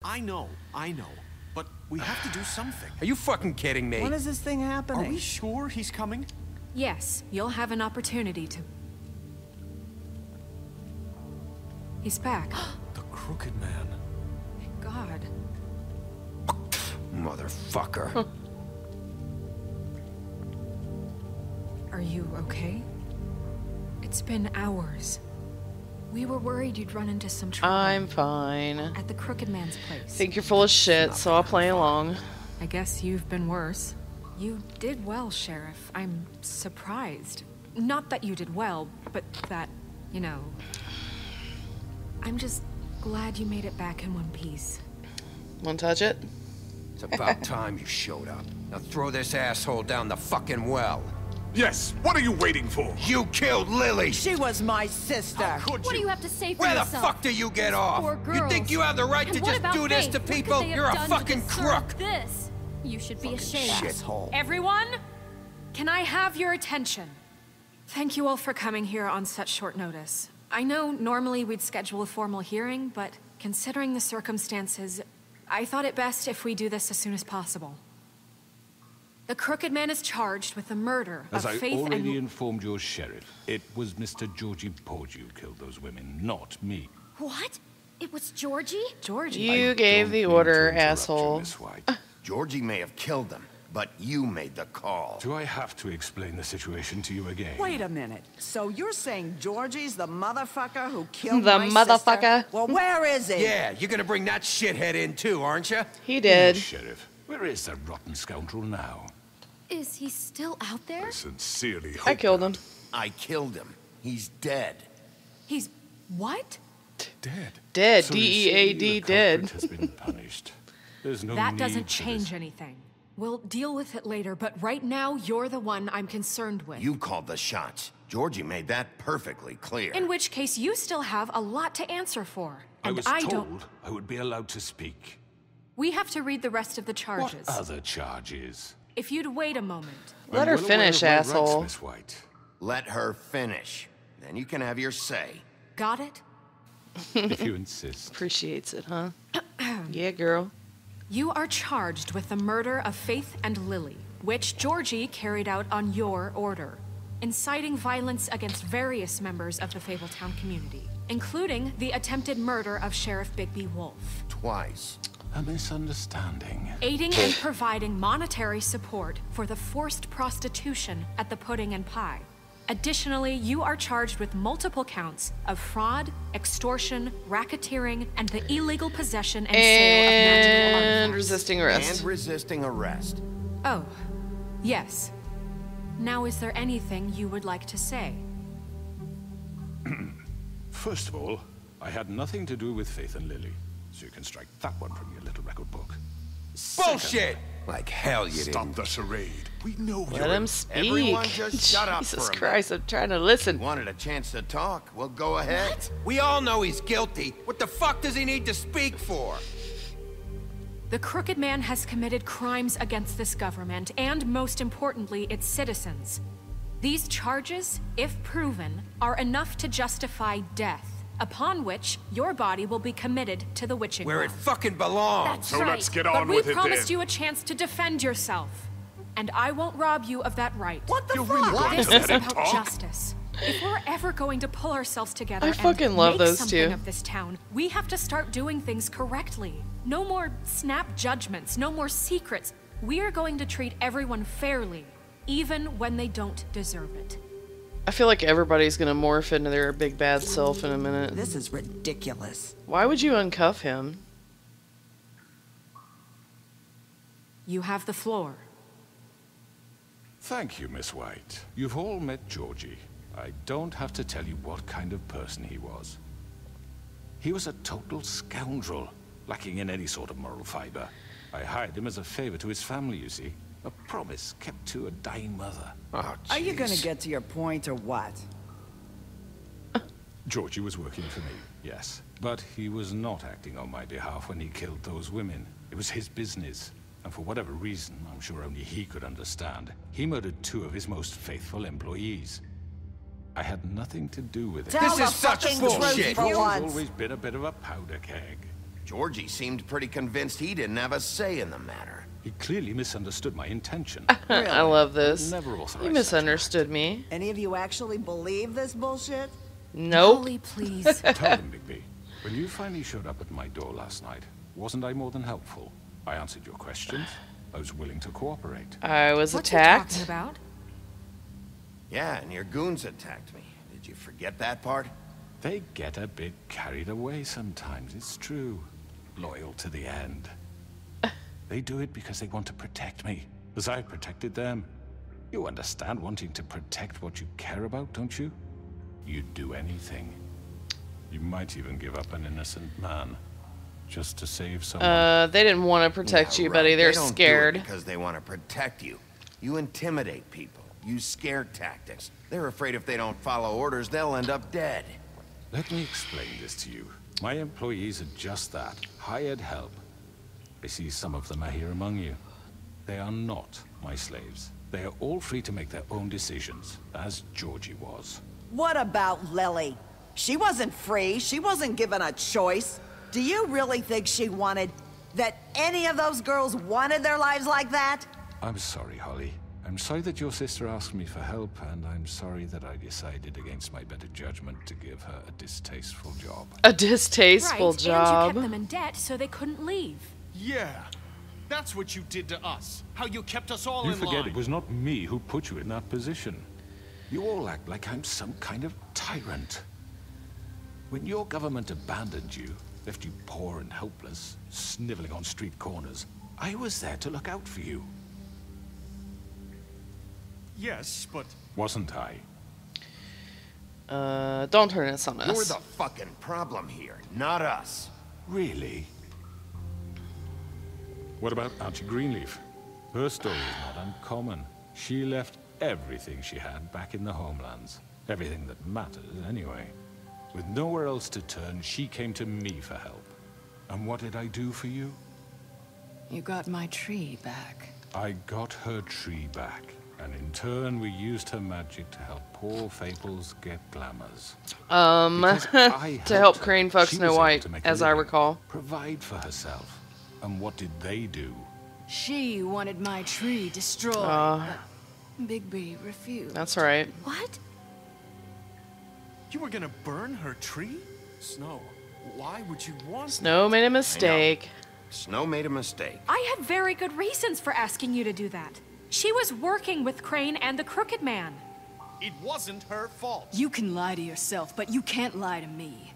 I know. But we have to do something. Are you fucking kidding me? When is this thing happening? Are we sure he's coming? Yes, you'll have an opportunity to... He's back. The Crooked Man. Thank God. Motherfucker. Are you okay? It's been hours. We were worried you'd run into some trouble. I'm fine. At the Crooked Man's place. Think you're full of shit, so I'll play along. I guess you've been worse. You did well, Sheriff. I'm surprised. Not that you did well, but that, you know... I'm just glad you made it back in one piece. Wanna touch it? It's about time you showed up. Now throw this asshole down the fucking well. Yes, what are you waiting for? You killed Lily! She was my sister. What do you have to say for Where yourself? the fuck do you get off? Poor You girls. think you have the right And to what just about do this Faith? to What could people? they have You're a done to fucking deserve crook! This. You should be ashamed. Shithole. Everyone, can I have your attention? Thank you all for coming here on such short notice. I know normally we'd schedule a formal hearing, but considering the circumstances, I thought it best if we do this as soon as possible. The Crooked Man is charged with the murder As of I Faith already and... informed your sheriff, it was Mr. Georgie Porgy who killed those women, not me. What? It was Georgie? Georgie. You gave the order, asshole. Miss White. Georgie may have killed them, but you made the call. Do I have to explain the situation to you again? Wait a minute. So you're saying Georgie's the motherfucker who killed The my motherfucker? sister? Well, where is he? Yeah, you're gonna bring that shithead in too, aren't you? He did. Yes, Sheriff. Where is that rotten scoundrel now? Is he still out there? I sincerely hope I killed him. I killed him. He's dead. He's... what? dead. Dead. So you see, D-E-A-D, the dead. culprit has been punished. There's no That need doesn't for change this. anything. We'll deal with it later, but right now, you're the one I'm concerned with. You called the shots. Georgie made that perfectly clear. In which case, you still have a lot to answer for. I And was don't... told I would be allowed to speak. We have to read the rest of the charges. What other charges? If you'd wait a moment. Let her I'm well aware finish, of my rights, asshole. Miss White. Let her finish. Then you can have your say. Got it? If you insist. Appreciates it, huh? Yeah, girl. You are charged with the murder of Faith and Lily, which Georgie carried out on your order, inciting violence against various members of the Fabletown community, including the attempted murder of Sheriff Bigby Wolf. Twice. A misunderstanding. Aiding and providing monetary support for the forced prostitution at the Pudding and Pie. Additionally, you are charged with multiple counts of fraud, extortion, racketeering, and the illegal possession and sale of magical artifacts. And resisting arrest. And resisting arrest. Oh, yes. Now, is there anything you would like to say? First of all, I had nothing to do with Faith and Lily, so you can strike that one from your little record book. Bullshit! Like hell you Stop didn't. the charade. We know Let you're him speak. Everyone just shut up Jesus for a Christ, I'm trying to listen. Wanted a chance to talk? Well, go ahead. What? We all know he's guilty. What the fuck does he need to speak for? The Crooked Man has committed crimes against this government and, most importantly, its citizens. These charges, if proven, are enough to justify death, upon which your body will be committed to the witching Where well. it fucking belongs. That's So right. let's get But on we with it promised then. you a chance to defend yourself, and I won't rob you of that right. What the You're fuck? really going This to let is him about talk? justice. If we're ever going to pull ourselves together I fucking and love make those something two. of this town, we have to start doing things correctly. No more snap judgments, no more secrets. We are going to treat everyone fairly, even when they don't deserve it. I feel like everybody's gonna morph into their big bad self in a minute. This is ridiculous. Why would you uncuff him? You have the floor. Thank you, Miss White. You've all met Georgie. I don't have to tell you what kind of person he was. He was a total scoundrel, lacking in any sort of moral fiber. I hired him as a favor to his family, you see. A promise kept to a dying mother. Oh, Are you gonna jeez. get to your point or what? Georgie was working for me, yes. But he was not acting on my behalf when he killed those women. It was his business. And for whatever reason, I'm sure only he could understand, he murdered 2 of his most faithful employees. I had nothing to do with it. Tell This the is such fucking bullshit. truth for Georgie's once. always been a bit of a powder keg. Georgie seemed pretty convinced he didn't have a say in the matter. He clearly misunderstood my intention. I love this. Never authorized You misunderstood me. Any of you actually believe this bullshit? Nope. Holly, please. Tell them, Bigby. When you finally showed up at my door last night, wasn't I more than helpful? I answered your questions. I was willing to cooperate. I was What's he attacked. talking about? Yeah, and your goons attacked me. Did you forget that part? They get a bit carried away sometimes, it's true. Loyal to the end. They do it because they want to protect me, as I protected them. You understand wanting to protect what you care about, don't you? You'd do anything. You might even give up an innocent man, just to save someone. They didn't want to protect Yeah, you, right. buddy. They're They don't scared. Do it because they want to protect you. You intimidate people. Use scare tactics. They're afraid if they don't follow orders, they'll end up dead. Let me explain this to you. My employees are just that, hired help. I see some of them are here among you. They are not my slaves. They are all free to make their own decisions, as Georgie was. What about Lily? She wasn't free. She wasn't given a choice. Do you really think she wanted... that any of those girls wanted their lives like that? I'm sorry, Holly. I'm sorry that your sister asked me for help, and I'm sorry that I decided against my better judgment to give her a distasteful job. A distasteful right, job. and you kept them in debt so they couldn't leave. Yeah. That's what you did to us. How you kept us all You in forget line. it was not me who put you in that position. You all act like I'm some kind of tyrant. When your government abandoned you, left you poor and helpless, sniveling on street corners, I was there to look out for you. Yes, but... Wasn't I? Don't turn this on You're us. the fucking problem here, not us. Really? What about Auntie Greenleaf? Her story is not uncommon. She left everything she had back in the homelands. Everything that mattered, anyway. With nowhere else to turn, she came to me for help. And what did I do for you? You got my tree back. I got her tree back. And in turn, we used her magic to help poor Fables get glamours. To help Crane Fox She Snow was able White, to make a as I living, recall. Provide for herself. And what did they do? She wanted my tree destroyed, Uh. but Bigby refused. That's right. What? You were gonna burn her tree? Snow, why would you want Snow made a mistake. Snow made a mistake. I had very good reasons for asking you to do that. She was working with Crane and the Crooked Man. It wasn't her fault. You can lie to yourself, but you can't lie to me.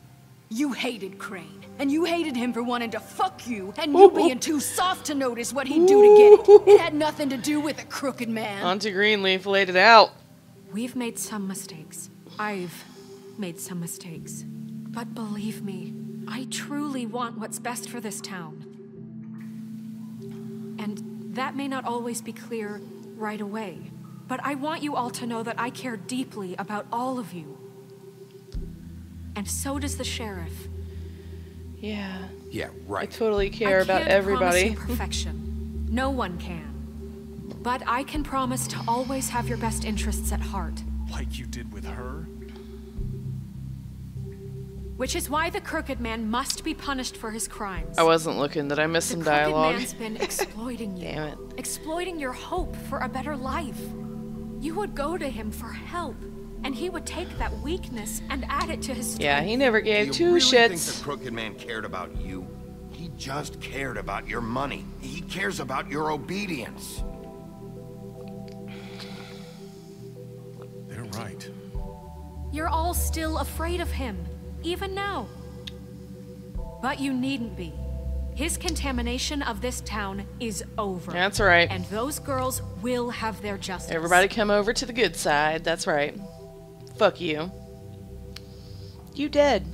You hated Crane, and you hated him for wanting to fuck you, and you being too soft to notice what he'd do to get it. It had nothing to do with a Crooked Man. Auntie Greenleaf laid it out. We've made some mistakes. I've made some mistakes. But believe me, I truly want what's best for this town. And that may not always be clear right away, but I want you all to know that I care deeply about all of you. And so does the sheriff. Yeah. Yeah, I right. totally care about everybody. I can't promise you perfection. No one can. But I can promise to always have your best interests at heart. Like you did with her? Which is why the Crooked Man must be punished for his crimes. I wasn't looking. Did I miss some The dialogue? Crooked Man's been exploiting you. Damn it. Exploiting your hope for a better life. You would go to him for help, and he would take that weakness and add it to his strength. Yeah, he never Do gave you two really think shits. the Crooked Man cared about you? He just cared about your money. He cares about your obedience. They're right. You're all still afraid of him, even now. But you needn't be. His contamination of this town is over. That's right. And those girls will have their justice. Everybody come over to the good side. That's right. Fuck you. You dead.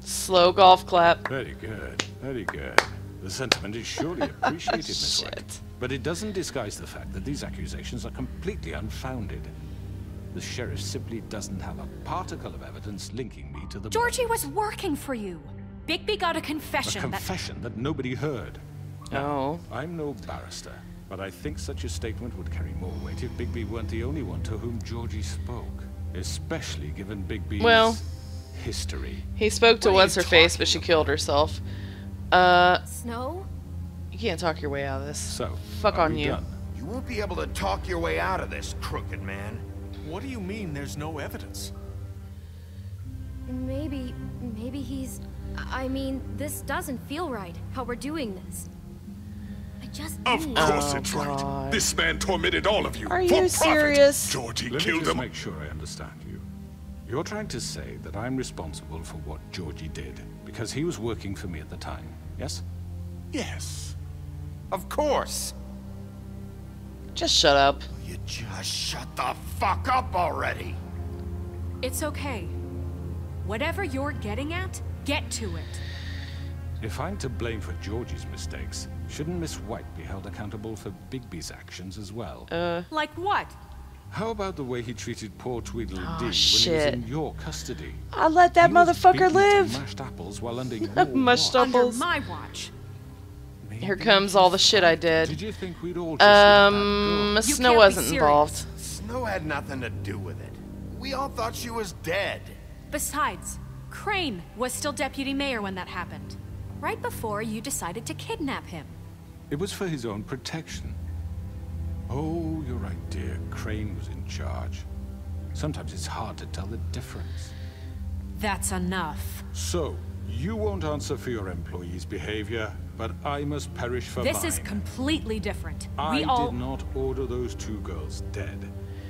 Slow golf clap. Very good, very good. The sentiment is surely appreciated, Miss White. Shit. But it doesn't disguise the fact that these accusations are completely unfounded. The sheriff simply doesn't have a particle of evidence linking me to the Georgie was working for you. Bigby got a confession. A confession that nobody heard. Oh. I'm no barrister, but I think such a statement would carry more weight if Bigby weren't the only one to whom Georgie spoke. Especially given Bigby's Well. history. He spoke to What are you what's-her-face, but she talking killed herself. Snow? You can't talk your way out of this. So, Fuck are on we you. done? You won't be able to talk your way out of this, crooked man. What do you mean there's no evidence? Maybe he's... I mean, this doesn't feel right, how we're doing this. I just Of need... course Oh, it's God. right. This man tormented all of you. Are for you profit. serious? Georgie Let me killed just him. make sure I understand you. You're trying to say that I'm responsible for what Georgie did because he was working for me at the time, yes? Yes. Of course. Just shut up. You just shut the fuck up already. It's okay. Whatever you're getting at, get to it. If I'm to blame for Georgie's mistakes, shouldn't Miss White be held accountable for Bigby's actions as well? Like what? How about the way he treated poor Tweedledee when he was shit. in your custody? I let that He was motherfucker beaten to live. mashed apples while under your Mashed watch. up- Under Apples. my watch. Here comes all the shit I Did did. you think we'd all just let that go? You Snow can't be wasn't serious. involved. Snow had nothing to do with it. We all thought she was dead. Besides, Crane was still deputy mayor when that happened. Right before you decided to kidnap him. It was for his own protection. Oh, you're right, dear. Crane was in charge. Sometimes it's hard to tell the difference. That's enough. So, you won't answer for your employees' behavior, but I must perish for This mine. is completely different. I We all... did not order those two girls dead.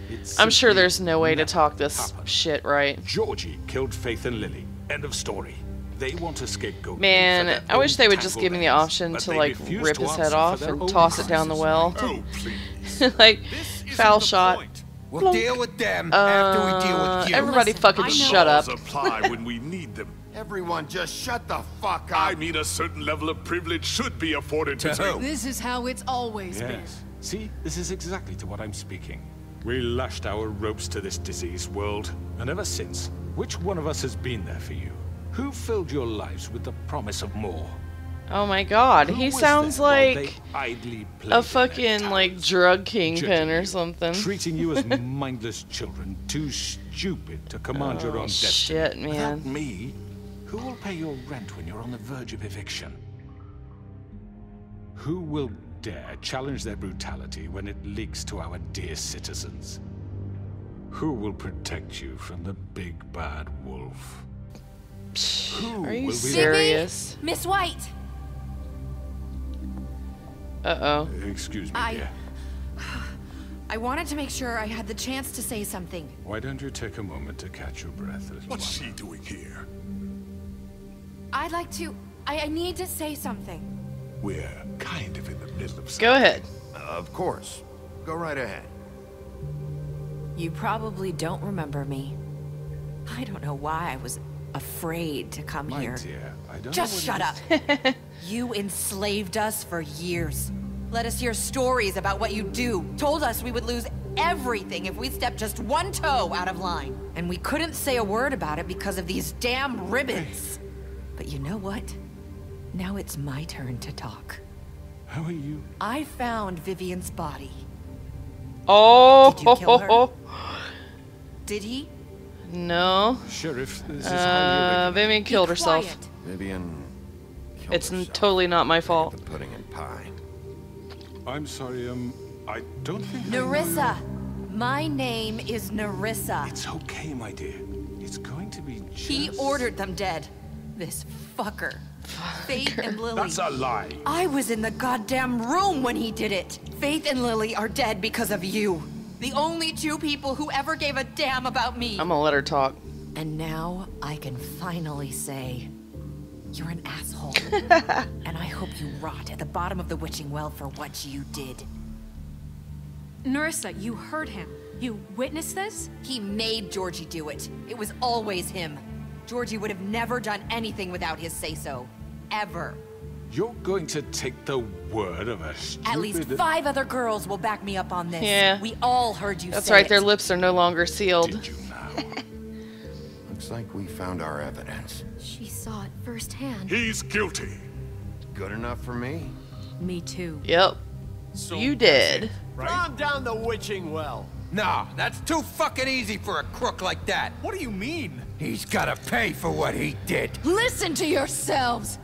It I'm sure simply there's no way to never talk this happened. shit right. Georgie killed Faith and Lily. End of story. They want a scapegoat. Man, for their I wish own they would just tangled give me the ends, option but to, they like, refuse rip to his head answer for off their and own toss it down the crimes. well. Oh, please. Like, This isn't foul the shot. point. We'll Plonk. deal with them after we deal with you. Everybody Listen, fucking I know- shut up. Laws apply when we need them. Everyone just shut the fuck up. I mean, a certain level of privilege should be afforded to To who? This is how it's always been. Yes. See, this is exactly to what I'm speaking. We lashed our ropes to this diseased world, and ever since, which one of us has been there for you? Who filled your lives with the promise of more? Oh my god, Who he was sounds there while they like idly played in a their fucking, like, towers, drug kingpin judging or you, something. treating you as mindless children, too stupid to command your Oh, own destiny. shit, man. Without me, who will pay your rent when you're on the verge of eviction? Who will dare challenge their brutality when it leaks to our dear citizens? Who will protect you from the big bad wolf? Who Are you will serious? Miss White! Uh-oh. Excuse me, I- dear. I wanted to make sure I had the chance to say something. Why don't you take a moment to catch your breath a little What's while? she doing here? I'd like to... I need to say something. We're kind of in the middle of something. Go ahead. Of course. Go right ahead. You probably don't remember me. I don't know why I was afraid to come My here. dear, I don't Just know shut up. You enslaved us for years. Let us hear stories about what you do. Told us we would lose everything if we stepped just one toe out of line. And we couldn't say a word about it because of these damn ribbons. But you know what? Now it's my turn to talk. How are you? I found Vivian's body. Oh, Did you kill her? Did he? No. Sheriff, this is highly irregular. Vivian killed Be herself. quiet. Vivian killed It's herself. totally not my fault. The pudding and pie. I'm sorry, I don't think I know Nerissa. My name is Nerissa. you. It's okay, my dear. It's going to be just... He ordered them dead. This fucker. Faith and Lily. That's a lie. I was in the goddamn room when he did it. Faith and Lily are dead because of you. The only two people who ever gave a damn about me. I'm gonna let her talk. And now I can finally say, you're an asshole. And I hope you rot at the bottom of the witching well for what you did. Nerissa, you heard him. You witnessed this? He made Georgie do it. It was always him. Georgie would have never done anything without his say-so. Ever. You're going to take the word of a stupid... At least 5 other girls will back me up on this. Yeah. We all heard you That's say right, it. their lips are no longer sealed. Did you now? Looks like we found our evidence. She saw it firsthand. He's guilty. Good enough for me. Me too. Yep. So You that's did. it, right? Calm down the witching well. Nah, that's too fucking easy for a crook like that. What do you mean? He's gotta pay for what he did. Listen to yourselves!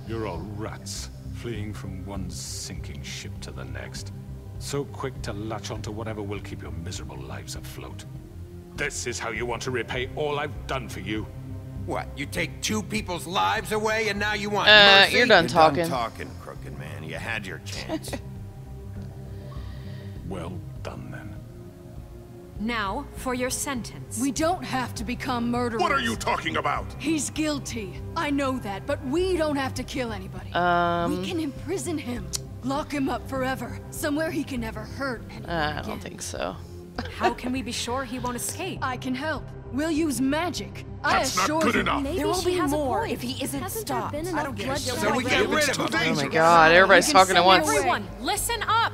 You're all rats, fleeing from one sinking ship to the next. So quick to latch onto whatever will keep your miserable lives afloat. This is how you want to repay all I've done for you? What, you take 2 people's lives away and now you want mercy? You're done talking. Done talking, crooked man. You had your chance. Well done, then. Now, for your sentence. We don't have to become murderers. What are you talking about? He's guilty. I know that, but we don't have to kill anybody. We can imprison him. Lock him up forever. Somewhere he can never hurt anyone I again. don't think so. How can we be sure he won't escape? I can help. We'll use magic. That's I not assure good you. enough. Maybe There will she be has a more point. if he isn't Hasn't there stopped. been I enough don't get it. bloodshed So we get already? rid of him. Oh my god, everybody's talking at once. Everyone, listen up!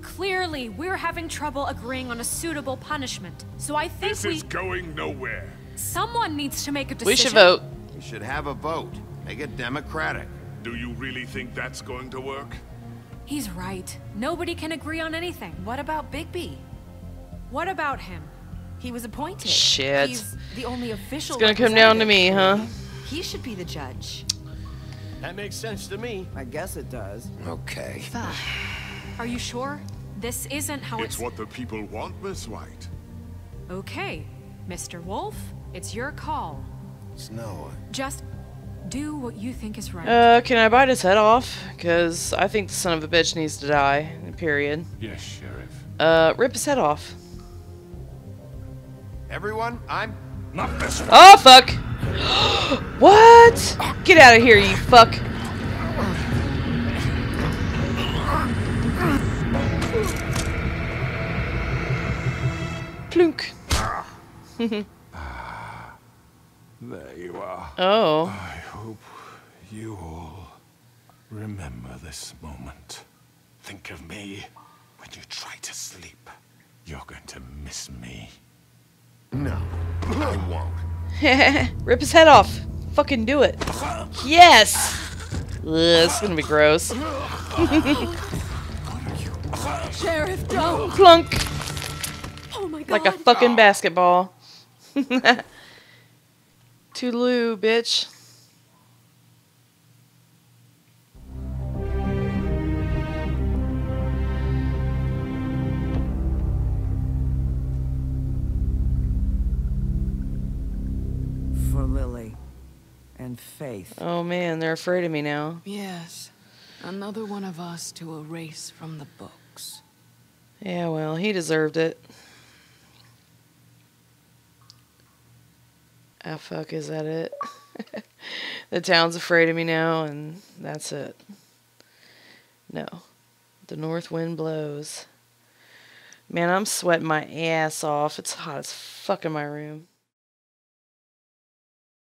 Clearly, we're having trouble agreeing on a suitable punishment. So I think This is going nowhere. someone needs to make a decision. We should vote. You should have a vote. Make it democratic. Do you really think that's going to work? He's right. Nobody can agree on anything. What about Bigby? What about him? He was appointed. Shit. He's the only official. It's gonna come down to me, huh? He should be the judge. That makes sense to me. I guess it does. Okay. Are you sure? This isn't how It's what the people want, Miss White. Okay, Mr. Wolf, it's your call. Snow. Just do what you think is right. Can I bite his head off? Because I think the son of a bitch needs to die, period. Yes, Sheriff. Rip his head off. Everyone, I'm... Not this one. Oh, fuck! What? Get out of here, you fuck! Plunk. There you are. Oh. I hope you all remember this moment. Think of me when you try to sleep. You're going to miss me. No, I won't. Rip his head off. Fucking do it. Yes! Ugh, this is gonna be gross. Sheriff, don't! Plunk! Oh my god. Like a fucking basketball. Toodaloo, bitch. For Lily and Faith. Oh man, they're afraid of me now. Yes. Another one of us to erase from the books. Yeah, well, he deserved it. Ah, fuck, is that it? The town's afraid of me now, and that's it. No. The north wind blows. Man, I'm sweating my ass off. It's hot as fuck in my room.